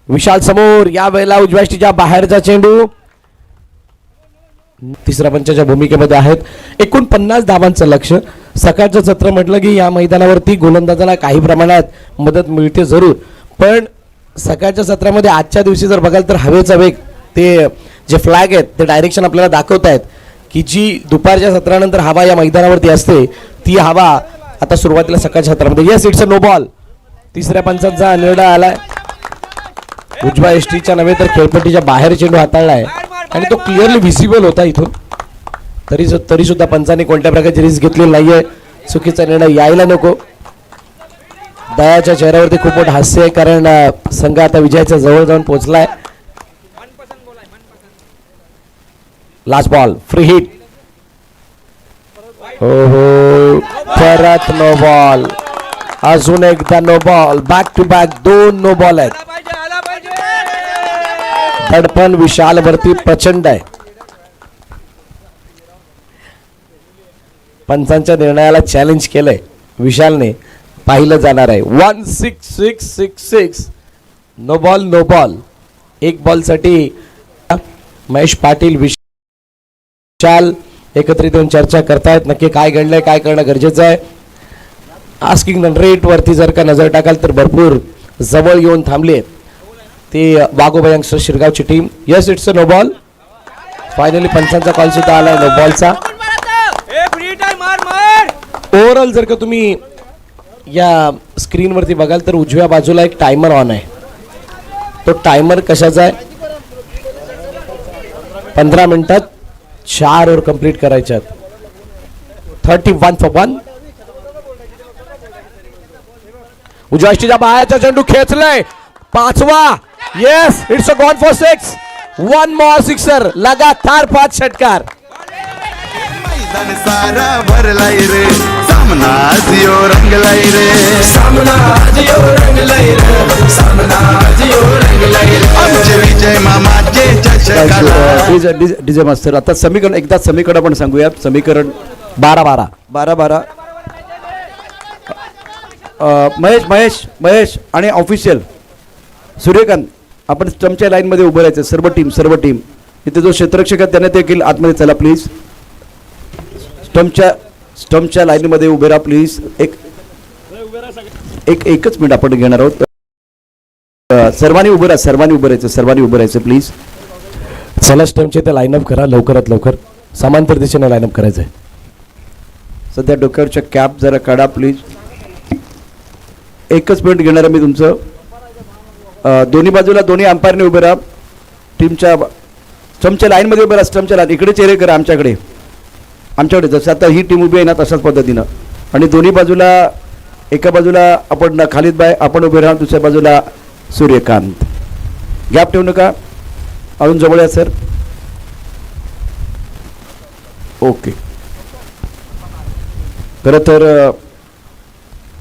विशाल समोर. या वेळेला उजव्या यष्टीच्या बाहेरचा चेंडू. तिसऱ्या पंचाच्या भूमिकेमध्ये आहेत. 49 धावांचं लक्ष्य. सकाळचं सत्र म्हटलं की या मैदानावरती गोलंदाजाला काही प्रमाणात मदत मिळते जरूर. पण सकाळच्या सत्रामध्ये आजच्या दिवशी जर बघाल तर हवेचा वेग ते जे फ्लॅग आहेत ते डायरेक्शन आपल्याला दाखवत आहेत की जी दुपारच्या सत्रानंतर हवा या मैदानावरती असते ती हवा आता सुरुवातीला सकाळच्या सत्रामध्ये. Yes it's a no ball. तिसऱ्या पंचांचा निर्णय आलाय. उजव्या यष्टीच्या नव्हे तर खेळपट्टीच्या बाहेर चेंडू हाताळलाय आणि तो क्लिअरली व्हिजिबल होता इथून. तरी सुद्धा पंचांनी कोणत्या प्रकारची रिस्क घेतलेली नाहीये. चुकीचा निर्णय यायला नको. दयाच्या चेहऱ्यावरती खूप मोठं हास्य आहे कारण संघ आता विजयाच्या जवळ जाऊन पोहोचलाय. Last ball free hit. हो हो परत नो बॉल. अजून एकदा no ball. Back to back 2 no ball आहेत. दडपण विशाल वरती प्रचंड आहे. पंचांच्या निर्णयाला चॅलेंज केलंय विशालने, पाहिलं जाणार आहे. 1-6-6-6-6 नो बॉल नो बॉल. एक बॉलसाठी महेश पाटील विशाल एकत्रित येऊन चर्चा करतायत. नक्की काय घडलंय, काय करणं गरजेचं आहे. आस्किंग रन रेट वरती जर का नजर टाकाल तर भरपूर जवळ येऊन थांबले ती वाघोबा यंगस्टर शिरगावची team. Yes, it's a no ball. Finally पंचांचा कॉल सुद्धा आलाय नो बॉलचा. ओव्हरऑल जर का तुम्ही या स्क्रीनवरती बघाल तर उजव्या बाजूला एक टायमर ऑन आहे. तो टायमर कशाचा आहे? 15 मिनिटात 4 ओव्हर कंप्लीट करायच्यात. 31 for 1. उजव्या यष्टीच्या बाहेरचा चेंडू खेचलाय. 5वा. Yes, it's a gone for 6. 1 more sixer. लगातार 5 षटकार. मैदान सारा भरलाय रे, सामना जिओ रंगलाय रे, सामना जिओ रंगलाय रे, सामना जिओ रंगलाय रे. आमचे विजय मामाचे चषकाला. डीजे मास्तर, आता समीकरण एकदा समीकरण आपण सांगूया. समीकरण 12-12 महेश आणि ऑफिशियल सूर्यकांत, आपण स्टंपच्या लाईनमध्ये उभं राहायचं. सर्व टीम इथे जो क्षेत्ररक्षक आहे त्याने देखील आतमध्ये चला प्लीज. स्टंपच्या लाईनमध्ये उभे राहा प्लीज. एकच मिनिट आपण घेणार आहोत. सर्वांनी उभं राहायचं प्लीज. चला स्टंपचे ते लाईनअप करा लवकरात लवकर. समांतर दिशेने लाईनअप करायचं आहे. सध्या डोक्यावरच्या कॅप जरा काढा प्लीज. एकच मिनिट घेणार आहे मी तुमचं. दोन्ही बाजूला दोन्ही अंपायरने उभे राहा. टीमच्या स्टंपच्या लाईनमध्ये उभे राहा. स्टंपच्या लाईन इकडे चेहरे करा आमच्याकडे जसं आता ही टीम उभी आहे ना तशाच पद्धतीनं. आणि दोन्ही बाजूला, एका बाजूला आपण खालिद बाय आपण उभे राहा, दुसऱ्या बाजूला सूर्यकांत. गॅप ठेवू नका. अजून जवळ या सर. ओके. खरं तर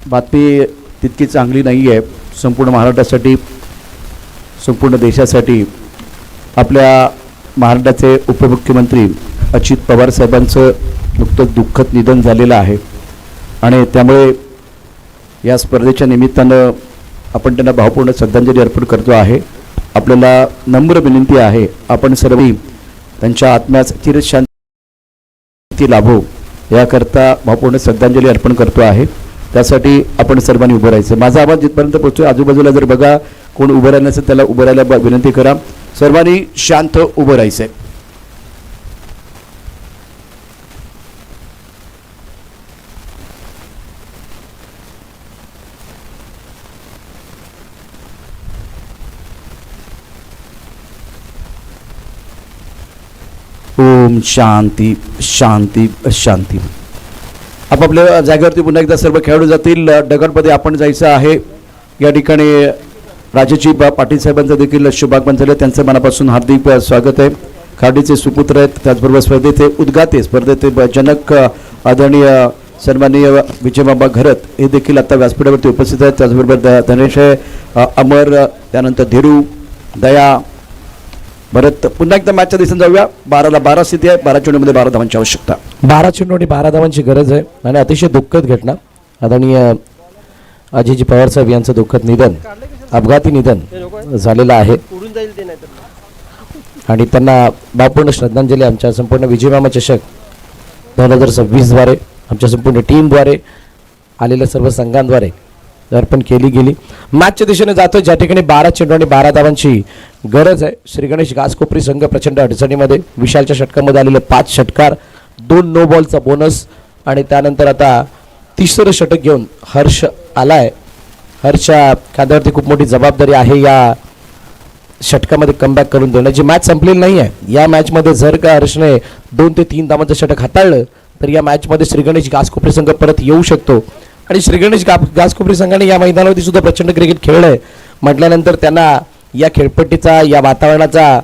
बातमी तितकी चांगली नाही आहे संपूर्ण महाराष्ट्रासाठी, संपूर्ण देशासाठी. आपल्या महाराष्ट्राचे उपमुख्यमंत्री अजित पवार साहेबांचं नुकतंच दुःखद निधन झालेलं आहे आणि त्यामुळे या स्पर्धेच्या निमित्तानं आपण त्यांना भावपूर्ण श्रद्धांजली अर्पण करतो आहे. आपल्याला नम्र विनंती आहे, आपण सर्व त्यांच्या आत्म्यास चिरशांती लाभो याकरता भावपूर्ण श्रद्धांजली अर्पण करतो आहे. त्यासाठी आपण सर्वांनी उभं राहायचं. माझा आवाज जिथपर्यंत पोहोचतो आजूबाजूला जर बघा कोण उभं राहिलं नसेल त्याला उभं राहायला विनंती करा. सर्वांनी शांत उभं राहायचं. ओम शांती शांती शांती. आपापल्या जागेवरती पुन्हा एकदा सर्व खेळाडू जातील. डगडमध्ये आपण जायचं आहे. या ठिकाणी राजेजी पाटील साहेबांचं देखील शुभागमन झालं. त्यांचं मनापासून हार्दिक स्वागत आहे. खाडीचे सुपुत्र आहेत, त्याचबरोबर स्पर्धेचे उद्घाते, स्पर्धेचे जनक आदरणीय सन्माननीय विजयबाबा घरत हे देखील आता व्यासपीठावरती उपस्थित आहेत. त्याचबरोबर धनेश अमर, त्यानंतर धीरू, दया, भरत. पुन्हा एकदा मॅचच्या दिसून जाऊया. 12-12 स्थिती आहे. 12 चेंडूमध्ये 12 धावांची आवश्यकता. 12 चेंडू आणि 12 धावांची गरज आहे. आणि अतिशय दुःखद घटना, आदरणीय अजयजी पवार साहेब यांचं दुःखद निधन, अपघाती निधन झालेलं आहे आणि त्यांना भावपूर्ण श्रद्धांजली आमच्या संपूर्ण विजयमामा चषक 2026 द्वारे, आमच्या संपूर्ण टीमद्वारे, आलेल्या सर्व संघांद्वारे अर्पण केली गेली. मॅचच्या दिशेने जातोय ज्या ठिकाणी 12 चेंडू आणि 12 धावांची गरज आहे. श्री गणेश घासकोपरी संघ प्रचंड अडचणीमध्ये. विशालच्या षटकामध्ये आलेले 5 षटकार, 2 नो बॉलचा बोनस आणि त्यानंतर आता तिसरं षटक घेऊन हर्ष आलाय. हर्षच्या खांद्यावरती खूप मोठी जबाबदारी आहे या षटकामध्ये कमबॅक करून देण्याची. मॅच संपलेली नाही आहे. या मॅचमध्ये जर का हर्षने 2 ते 3 धावांचं षटक हाताळलं तर या मॅचमध्ये श्री गणेश घासकोपरी संघ परत येऊ शकतो. आणि श्री गणेश घासकोपरी संघाने या मैदानावरती सुद्धा प्रचंड क्रिकेट खेळलंय म्हटल्यानंतर त्यांना या खेळपट्टीचा, या वातावरणाचा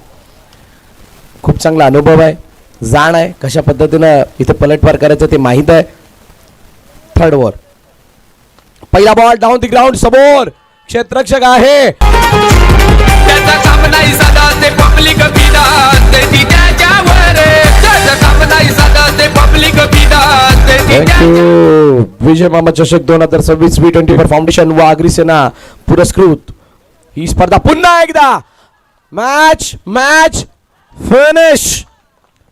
खूप चांगला अनुभव आहे, जाण आहे, कशा पद्धतीनं इथे पलटवार करायचं ते माहीत आहे. थर्ड ओव्हर, पहिला बॉल डाऊन द ग्राउंड, समोर क्षेत्ररक्षक आहे. त्याचा काम नाही साधा ते पब्लिक विधान, ते त्याच्यावर त्याचा काम नाही साधा दे पब्लिक फिदा थँक्यू. विजय मामा चषक 2026 V24 फाउंडेशन व अग्रिसेना पुरस्कृत ही स्पर्धा पुन्हा एकदा मॅच मॅच फिनिश.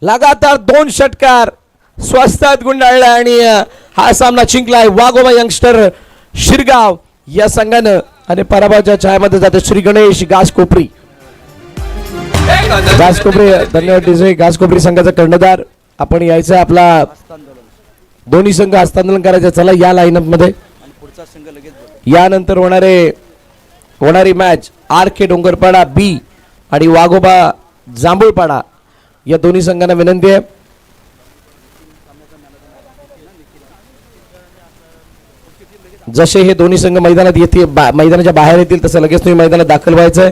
लगातार 2 षटकार स्वस्तात गुंडाळला आणि हा सामना जिंकलाय वाघोबा यंगस्टर शिरगाव या संघानं आणि पराभवाच्या छायामध्ये जाते श्री गणेश घासकोपरी. घासकोपरी धन्यवाद डीजे. घासकोपरी संघाचा कर्णधार आपण यायचं आपला दोन्ही संघ हस्तांदोलन करायचं. चला या लाईनअप मध्ये यानंतर होणारी मॅच RK डोंगरपाडा B आणि वाघोबा जांभूळपाडा या दोन्ही संघांना विनंती आहे. जसे हे दोन्ही संघ मैदानात येतील मैदानाच्या बाहेर येतील तसं लगेच तुम्ही मैदानात दाखल व्हायचंय.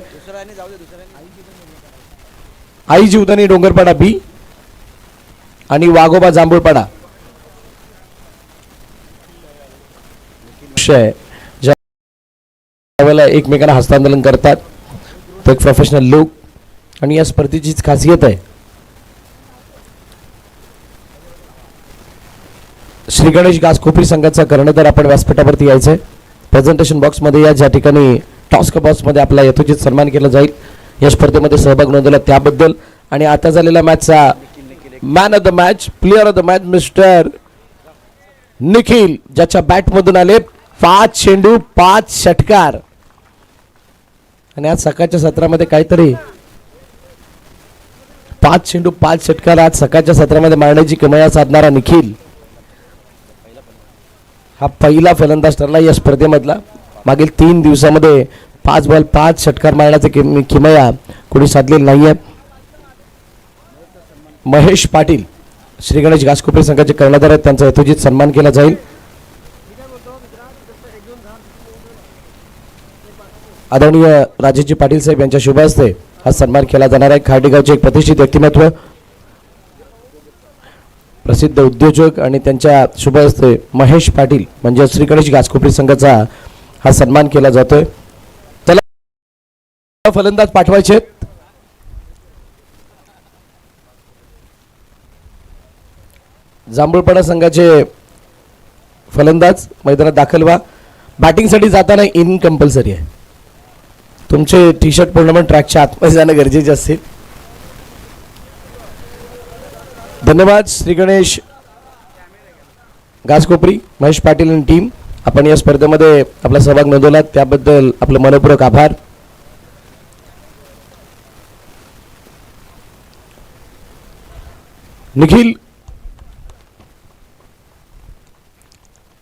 आई जीवदानी डोंगरपाडा B आणि वाघोबा जांभूळपाडा ज्यावेळेला एकमेकांना हस्तांदोलन करतात तो एक प्रोफेशनल लुक आणि या स्पर्धेचीच खासियत आहे. श्री गणेश घासकोपरी संघाचा कर्णधार आपण व्यासपीठावरती यायचंय. प्रेझेंटेशन बॉक्समध्ये या ज्या ठिकाणी टॉस्क बॉक्समध्ये आपला यथोचित सन्मान केला जाईल या स्पर्धेमध्ये सहभाग नोंदवला त्याबद्दल. आणि आता झालेल्या मॅचचा man of the match player of the match mister Nikhil ज्याच्या बॅटमधून आले 5 चेंडू 5 षटकार. आणि आज सकाळच्या सत्रामध्ये काहीतरी 5 चेंडू 5 षटकार आज सकाळच्या सत्रामध्ये मारण्याची किमया साधणारा निखिल हा पहिला फलंदाज ठरला या स्पर्धेमधला. मागील 3 दिवसामध्ये 5 बॉल 5 षटकार मारण्याची किमया कोणी साधलेली नाहीये. महेश पाटील श्री गणेश घासकोपरी संघाचे कर्णधार आहेत. त्यांचा यथोचित सन्मान केला जाईल. आदरणीय राजेशजी पाटील साहेब यांच्या शुभ हस्ते हा सन्मान केला जाणार आहे. खार्डीगावचे एक प्रतिष्ठित व्यक्तिमत्व प्रसिद्ध उद्योजक आणि त्यांच्या शुभ हस्ते महेश पाटील म्हणजे श्री गणेश घासकोपरी संघाचा हा सन्मान केला जातोय. त्याला फलंदाज पाठवायचे. जांभूळपाडा संघाचे फलंदाज मैदानात दाखल व्हा. बॅटिंगसाठी जाताना इनकम्पल्सरी आहे. तुमचे टी शर्ट पूर्णपणे ट्रॅकच्या आतमध्ये जाणं गरजेचे असेल. धन्यवाद श्री गणेश घासकोपरी महेश पाटील आणि टीम. आपण या स्पर्धेमध्ये आपला सहभाग नोंदवला त्याबद्दल आपलं मनपूर्वक आभार. Nikhil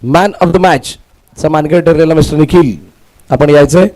man of the match चा मानकरी ठरलेला मिस्टर निखिल आपण यायचंय.